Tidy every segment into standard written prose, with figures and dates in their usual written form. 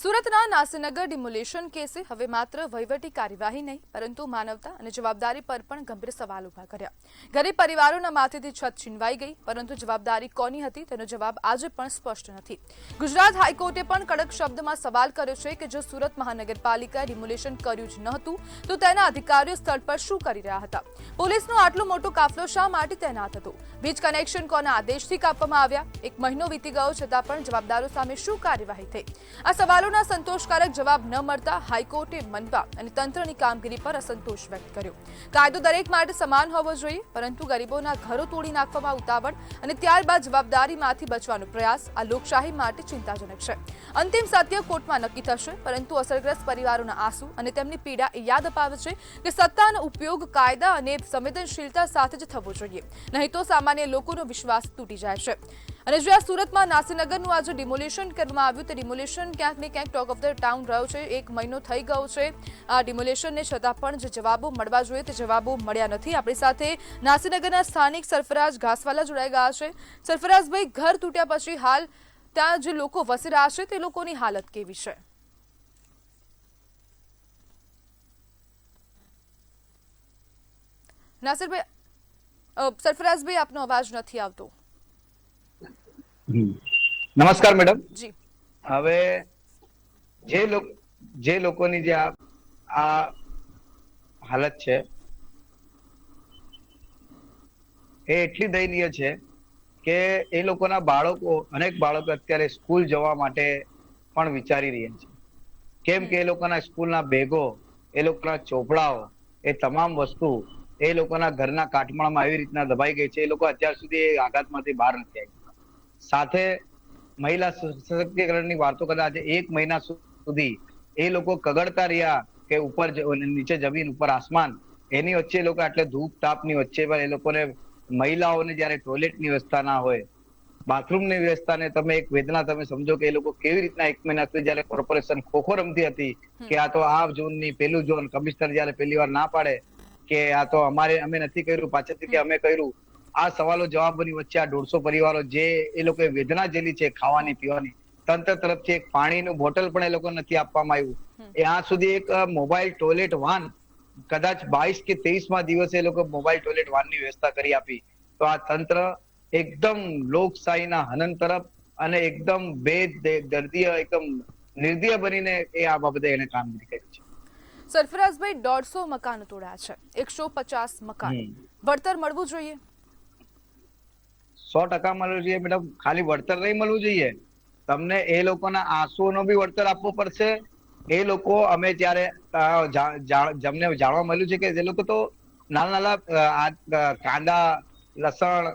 સુરતના નાસીનગર ડિમોલેશન કેસે હવે માત્ર વહીવટી કાર્યવાહી નહીં પરંતુ માનવતા અને જવાબદારી પર પણ ગંભીર સવાલ ઉભા કર્યા। ગરીબ પરિવારોના માથેથી છત છીનવાઈ ગઈ, પરંતુ જવાબદારી કોની હતી તેનો જવાબ આજે પણ સ્પષ્ટ નથી। ગુજરાત હાઈકોર્ટે પણ કડક શબ્દમાં સવાલ કર્યો છે કે જો સુરત મહાનગરપાલિકાએ ડિમોલેશન કર્યું જ નહોતું તો તેના અધિકારીઓ સ્થળ પર શું કરી રહ્યા હતા? પોલીસનો આટલો મોટો કાફલો શા માટે તૈનાત હતો? વીજ કનેક્શન કોના આદેશથી કાપવામાં આવ્યા? એક મહિનો વીતી ગયો છતાં પણ જવાબદારો સામે શું કાર્યવાહી થઈ? આ સવાલોના સંતોષકારક જવાબ ન મળતા હાઈકોર્ટે મનપા અને તંત્રની કામગીરી પર અસંતોષ વ્યક્ત કર્યો। કાયદો દરેક માટે સમાન હોવો જોઈએ, પરંતુ ગરીબોના ઘરો તોડી નાખવામાં ઉતાવળ અને ત્યારબાદ જવાબદારીમાંથી બચવાનો પ્રયાસ આ લોકશાહી માટે ચિંતાજનક છે। અંતિમ સત્ય કોર્ટમાં નક્કી થશે, પરંતુ અસરગ્રસ્ત પરિવારોના આંસુ અને તેમની પીડા એ યાદ અપાવે છે કે સત્તાનો ઉપયોગ કાયદા અને સંવેદનશીલતા સાથે જ થવો જોઈએ, નહીં તો સામાન્ય લોકોનો વિશ્વાસ તૂટી જાય છે। અને જો આ સુરતમાં નાસીનગરનું આજે ડિમોલેશન કરવામાં આવ્યું તે ડિમોલેશન ક્યાંક ને ક્યાંક ટોક ઓફ ધ ટાઉન રહ્યો છે। એક મહિનો થઈ ગયો છે આ ડિમોલેશનને, છતાં પણ જે જવાબો મળવા જોઈએ તે જવાબો મળ્યા નથી। આપણી સાથે નાસીનગરના સ્થાનિક સરફરાજ ઘાસવાલા જોડાઈ ગયા છે। સરફરાજભાઈ, ઘર તૂટ્યા પછી હાલ ત્યાં જે લોકો વસી રહ્યા છે તે લોકોની હાલત કેવી છે? નાસિરભાઈ, સરફરાજભાઈ, આપનો અવાજ નથી આવતો। નમસ્કાર મેડમ જી, હવે જે લોકોની જે આ હાલત છે એ એટલી દયનીય છે કે એ લોકોના બાળકો, અનેક બાળકો અત્યારે સ્કૂલ જવા માટે પણ વિચારી રહ્યા છે, કેમ કે એ લોકોના સ્કૂલના બેગો, એ લોકોના ચોપડાઓ, એ તમામ વસ્તુ એ લોકોના ઘરના કાટમાળમાં એવી રીતના દબાઈ ગઈ છે, એ લોકો અત્યાર સુધી એ આઘાતમાંથી બહાર નથી આવી। સાથે મહિલા સશક્તિકરણની વાતો કરતા આજે 1 મહિના સુધી એ લોકો કગડતા રહ્યા કે ઉપર નીચે જમીન ઉપર આસમાન, એની વચ્ચે એ લોકો આટલે ધૂપ તાપની વચ્ચે પણ એ લોકોને, મહિલાઓને જયારે ટોયલેટની વ્યવસ્થા ના હોય, બાથરૂમની વ્યવસ્થા ને તમે એક વેદના તમે સમજો કે એ લોકો કેવી રીતના 1 મહિના સુધી જયારે કોર્પોરેશન ખોખો રમતી હતી કે આ તો આ ઝોનની પેલું ઝોન, કમિશનર જયારે પહેલી વાર ના પાડે કે આ તો અમે નથી કર્યું, પાછળથી કે અમે કર્યું, આ સવાલો જવાબોની વચ્ચે આ 150 પરિવારો જે એ લોકોએ વેદના ઝેલી છે ખાવાની પીવાની, તંત્ર તરફથી એક પાણીનું બોટલ પણ એ લોકો નથી આપવામાં આવ્યું। એ આ સુધી એક મોબાઈલ ટોયલેટ વાન કદાચ 22 કે 23માં દિવસે એ લોકો મોબાઈલ ટોયલેટ વાનની વ્યવસ્થા કરી આપી। તો આ તંત્ર એકદમ લોકશાહીના હનન તરફ અને એકદમ બેદર્દીય, એકદમ નિર્દય બનીને એ આ બાબતે એને કામગીરી કરી છે। સરફરાજભાઈ, 150 મકાનો તોડ્યા છે, 150 મકાન, વળતર મળવું જોઈએ? 100% મળવું જોઈએ મેડમ। ખાલી વળતર નહીં મળવું જોઈએ, તમને એ લોકોના આંસુઓનો બી વળતર આપવો પડશે। એ લોકો, અમે જયારે જેમને જાણવા મળ્યું છે કે જે લોકો તો નાના કાંદા, લસણ,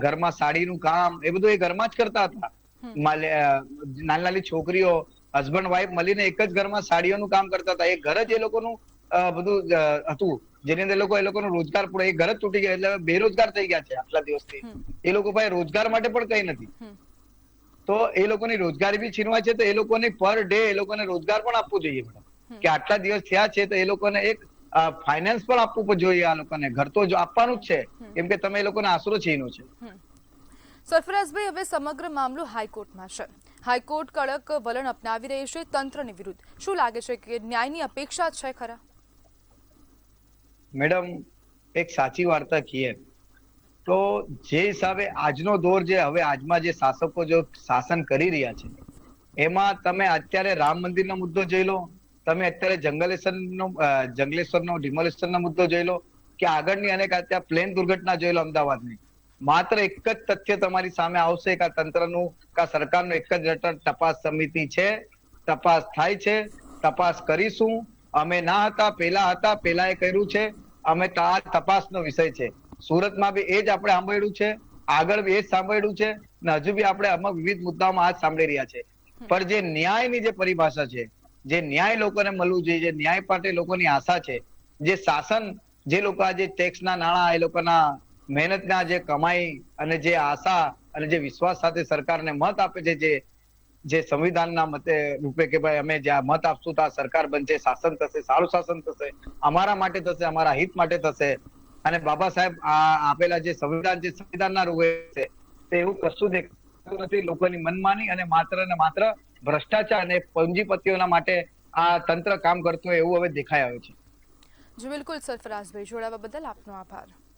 ઘરમાં સાડીનું કામ, એ બધું એ ઘરમાં જ કરતા હતા। નાની છોકરીઓ, હસબન્ડ વાઈફ મળીને એક જ ઘરમાં સાડીઓનું કામ કરતા હતા। એ ઘર જ એ લોકોનું બધું હતું, જેની અંદર એ લોકોનો રોજગાર પૂરો, એ ઘર જ તૂટી ગયા, એટલે બેરોજગાર થઈ ગયા છે આટલા દિવસથી। એ લોકો પાસે રોજગાર માટે પણ કઈ નથી, તો એ લોકોની રોજગારી બી છીનવાય છે। તો એ લોકોને પર ડે એ લોકોને રોજગાર પણ આપવું જોઈએ મેડમ, કે આટલા દિવસ થયા છે તો એ લોકોને એક ફાઇનાન્સ પણ આપવું જોઈએ। આ લોકોને ઘર તો જો આપવાનું જ છે, કેમ કે તમે એ લોકોને આશરો છીનો છે। સરફરાજભાઈ, હવે સમગ્ર મામલો હાઈકોર્ટમાં છે। હાઈકોર્ટ કડક વલણ અપનાવી રહી છે તંત્રની વિરુદ્ધ। શું લાગે છે કે ન્યાયની અપેક્ષા છે ખરા? મેડમ, એક સાચી વાર્તા કહીએ તો જે હિસાબે આજનો દોર, જે હવે આજમાં જે શાસકો જો શાસન કરી રહ્યા છે, એમાં તમે અત્યારે રામ મંદિરનો મુદ્દો જોઈ લો, તમે અત્યારે જંગલેશ્વરનો ડિમોલેશનનો મુદ્દો જોઈ લો, કે આગળની અનેક અત્યારે પ્લેન દુર્ઘટના જોઈ લો અમદાવાદની, માત્ર એક જ તથ્ય તમારી સામે આવશે કે આ તંત્રનું, કે સરકારનું એક જ તપાસ સમિતિ છે, તપાસ થાય છે, તપાસ કરીશું, અમે ના હતા, પેલા એ કર્યું છે, અમે આ તપાસનો વિષય છે। સુરતમાં બી એ જ આપણે સાંભળ્યું છે, આગળ બી એ જ સાંભળ્યું છે, ને હજુ બી આપણે અમુક વિવિધ મુદ્દાઓમાં આ જ સાંભળી રહ્યા છે। પણ જે ન્યાયની જે પરિભાષા છે, જે ન્યાય લોકોને મળવું જોઈએ, જે ન્યાય માટે લોકોની આશા છે, જે શાસન, જે લોકો આજે ટેક્સના નાણાં, એ લોકોના મહેનતના જે કમાઈ અને જે આશા અને જે વિશ્વાસ સાથે સરકારને મત આપે છે, જે સંવિધાનના મતે રૂપે કે ભાઈ અમે જ્યાં મત આપશું તો આ સરકાર બનશે, શાસન થશે, સારું શાસન થશે, અમારા માટે થશે, અમારા હિત માટે થશે, અને બાબા સાહેબ આપેલા જે સંવિધાનના રૂપે છે, તે એવું કશું જ નથી, લોકોની મનમાની અને માત્ર ને માત્ર ભ્રષ્ટાચાર અને પૂંજીપતિઓના માટે આ તંત્ર કામ કરતું હોય એવું હવે દેખાઈ આવે છે. જી બિલકુલ સરફરાઝભાઈ, જોડાવા બદલ આપનો આભાર.